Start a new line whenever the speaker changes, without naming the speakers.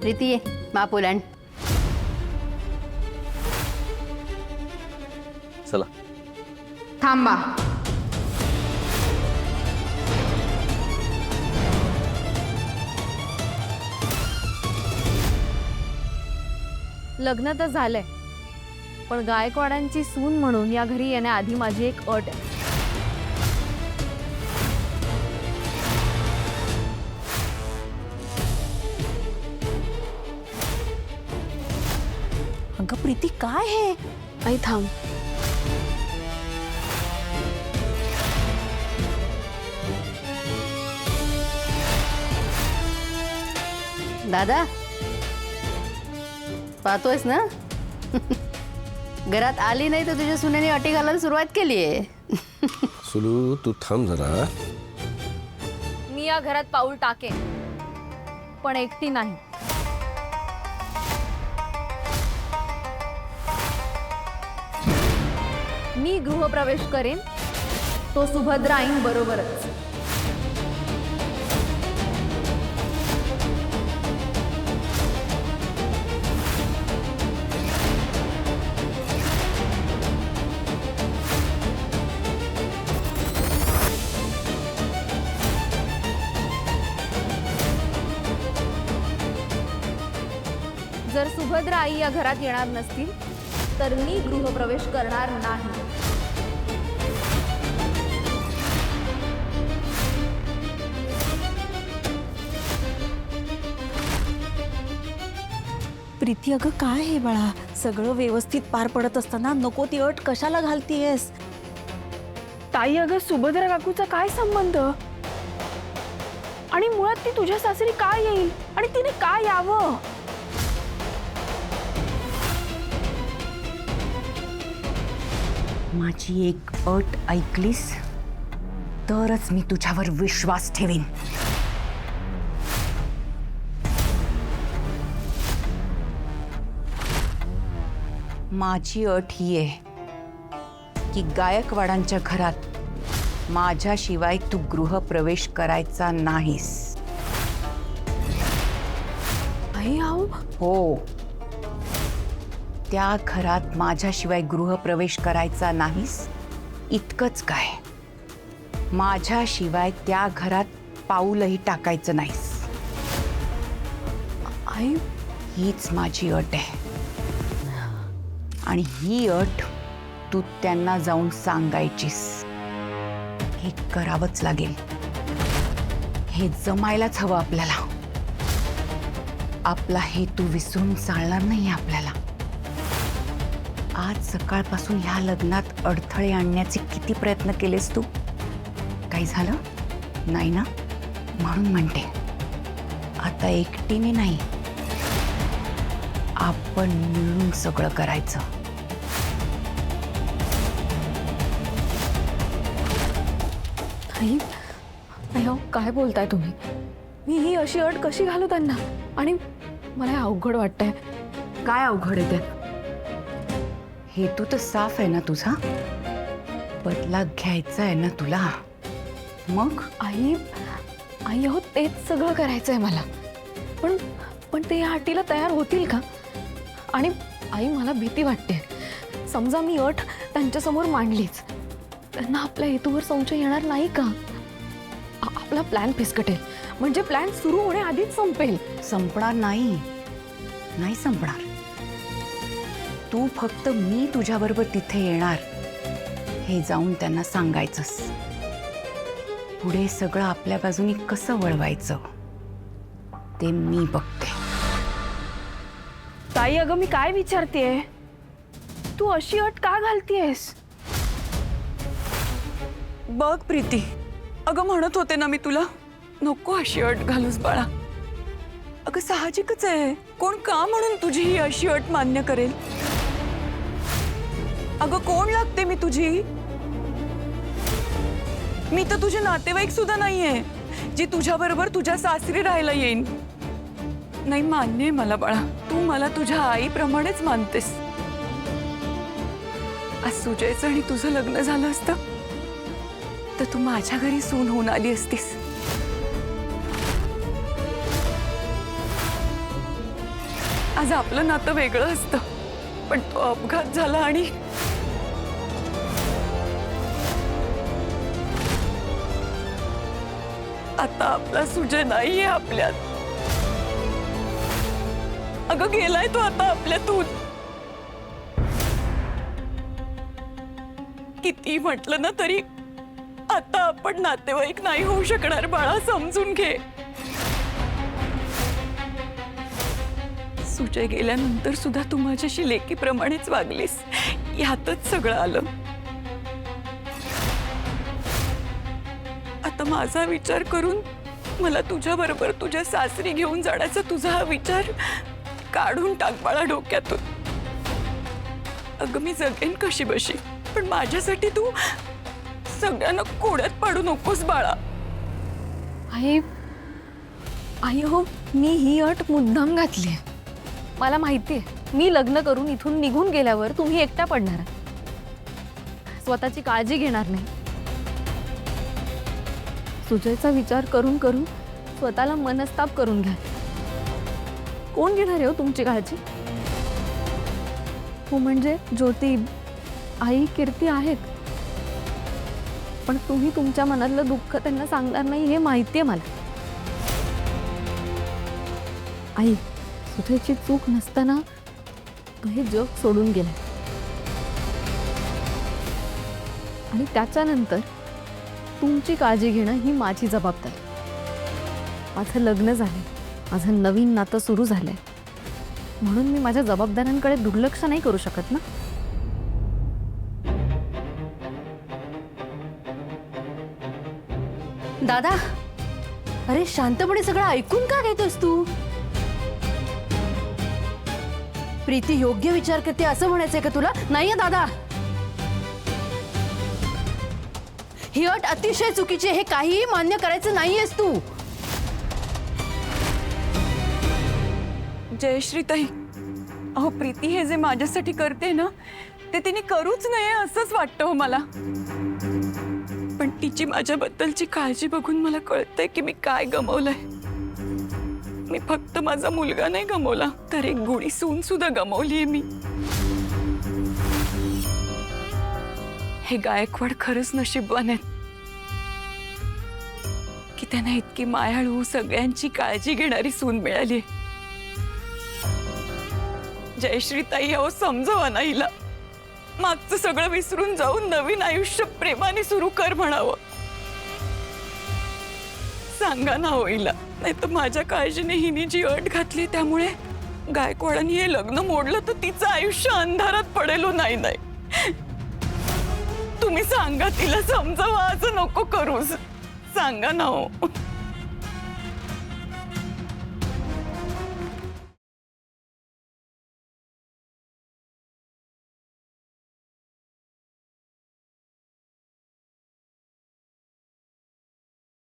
प्रीती ये महापोलांड.
चला.
थांबा.
लग्न तर झालंय, पण गायकवाडांची सून म्हणून या घरी येण्याआधी माझी एक अट आहे.
अगं प्रीती काय हे?
आई थांब.
दादा पाहतोयस ना घरात आली नाही तर तुझ्या सुनेने अटी घालायला सुरुवात केली आहे.
सुलू तू थांब जरा.
मी या घरात पाऊल टाकेन, पण एकटी नाही. मी गृहप्रवेश करेन, तो सुभद्रा आईंबरोबरच. जर सुभद्रा आई या घरात येणार नसतील तर मी गृहप्रवेश करणार नाही.
प्रीती अगं काय हे बाळा, सगळं व्यवस्थित पार पडत असताना नको ती अट कशाला घालतीयस?
ताई अगं सुभद्रा काकूचा काय संबंध? आणि मुळात ती तुझ्या सासरी का येईल आणि तिने का यावं?
माझी एक अट ऐकलीस तरच मी तुझ्यावर विश्वास ठेवीन. माझी अट ही आहे की गायकवाडांच्या घरात माझ्याशिवाय तू गृहप्रवेश करायचा नाहीस.
आई आहो.
हो, त्या घरात माझ्याशिवाय गृहप्रवेश करायचा नाहीस इतकंच काय, माझ्याशिवाय त्या घरात पाऊलही टाकायचं नाहीस.
आई
हीच माझी अट आहे आणि ही अट तू त्यांना जाऊन सांगायचीस. हे करावंच लागेल, हे जमायलाच हवं आपल्याला. आपला हेतू विसरून चालणार नाही आपल्याला. आज सकाळपासून ह्या लग्नात अडथळे आणण्याचे किती प्रयत्न केलेस तू? काही झालं नाही ना? म्हणून म्हणते आता एकटीने नाही, आपण मिळून सगळं करायचं.
आई अहो काय बोलताय तुम्ही? मी ही अशी अट कशी घालू त्यांना? आणि मला हे अवघड वाटतंय.
काय अवघड आहे त्यात? हेतू तर साफ आहे ना तुझा, बदला घ्यायचा आहे ना तुला. मग
आई आई अहो तेच सगळं करायचंय मला. पण पण ते या अटीला तयार होतील का? आणि आई मला भीती वाटते, समजा मी अट त्यांच्यासमोर मांडलीच, त्यांना आपल्या हेतूवर संशय येणार नाही का? आपला प्लॅन फिसकटेल, म्हणजे प्लॅन सुरू होण्याआधीच संपेल.
संपणार नाही, नाही संपणार. तू फक्त मी तुझ्याबरोबर तिथे येणार हे जाऊन त्यांना सांगायचंस. पुढे सगळं आपल्या बाजूनी कसं वळवायचं ते मी बघते.
ताई अगं मी काय विचारतेय, तू अशी अट का घालतीयस?
बघ प्रीती, अगं म्हणत होते ना मी तुला, नको अशी अट घालूस बाळा. अगं साहजिकच आहे, कोण का म्हणून तुझी ही अशी अट मान्य करेल? अगं कोण लागते मी तुझी? मी तर तुझे नातेवाईक सुद्धा नाहीये जी तुझ्याबरोबर तुझ्या सासरी राहायला येईन. नाही, मान्य आहे मला बाळा, तू मला तुझ्या आईप्रमाणेच मानतेस. आज सुजयचं आणि तुझं लग्न झालं असतं तर तू माझ्या घरी सून होऊन आली असतीस. आज आपलं नातं वेगळं असतं, पण तो अपघात झाला आणि आता आपला सुजय नाहीये आपल्यात. अगं गेलाय तो आता आपल्यातून. किती म्हटलं ना तरी आता आपण नातेवाईक नाही होऊ शकणार बाळा, समजून घे. सुजय गेल्यानंतर सुद्धा तू माझ्याशी लेकीप्रमाणेच वागलीस, यातच सगळं आलं. आता माझा विचार करून मला तुझ्या बरोबर तुझ्या सासरी घेऊन जाण्याचा तुझा हा विचार काढून टाक बाळा डोक्यातून. अगं मी जगेन कशी बशी, पण माझ्यासाठी तू सगळ्यांना कोड्यात पाडू नकोस बाळा.
आई आई हो, मी ही अट मुद्दाम घातली आहे. मला माहिती आहे मी लग्न करून इथून निघून गेल्यावर तुम्ही एकट्या पडणार आहात, स्वतःची काळजी घेणार नाही. सुजयचा विचार करून करून स्वतःला मनस्ताप करून घ्या. कोण घेणार आहे हो तुमची काळजी? हो म्हणजे ज्योती, आई, कीर्ती आहेत, पण तुम्ही तुमच्या मनातलं दुःख त्यांना सांगणार नाही हे माहिती आहे मला. आई, सुजयची चूक नसताना तो हे जग सोडून गेला आणि त्याच्यानंतर तुमची काळजी घेणं ही माझी जबाबदारी. माझं लग्न झालंय, माझं नवीन नातं सुरू झालंय, म्हणून मी माझ्या जबाबदाऱ्यांकडे दुर्लक्ष नाही करू शकत ना.
दादा, अरे शांतपणे सगळं ऐकून का घेतोस तू? प्रीती योग्य विचार करते असं म्हणायचंय का तुला? नाहीये दादा, ही अट अतिशय चुकीची. हे काहीही मान्य करायचं नाहीयेस तू.
जयश्रीताई, अहो प्रीती हे जे माझ्यासाठी करते ना ते तिने करूच नये असंच वाटतं हो मला. पण तिची माझ्याबद्दलची काळजी बघून मला कळतंय की मी काय गमावलंय. मी फक्त माझा मुलगा नाही गमावला, तर एक गुणी सून सुद्धा गमावलीये मी. हे गायकवाड खरंच नशीबवान आहेत की त्यांना इतकी मायाळू, सगळ्यांची काळजी घेणारी सून मिळाली. जयश्रीताई, अहो समजवा ना हिला. मागचं सगळं विसरून जाऊन नवीन आयुष्य प्रेमाने सुरू कर म्हणावं. सांगा ना हो हिला. नाही तर माझ्या काळजीने हिने जी अट घातली त्यामुळे गायकवाडांनी हे लग्न मोडलं तर तिचं आयुष्य अंधारात पडेल. नाही तुम्ही सांगा तिला, समजावा, असं नको करूस. सांगा ना हो.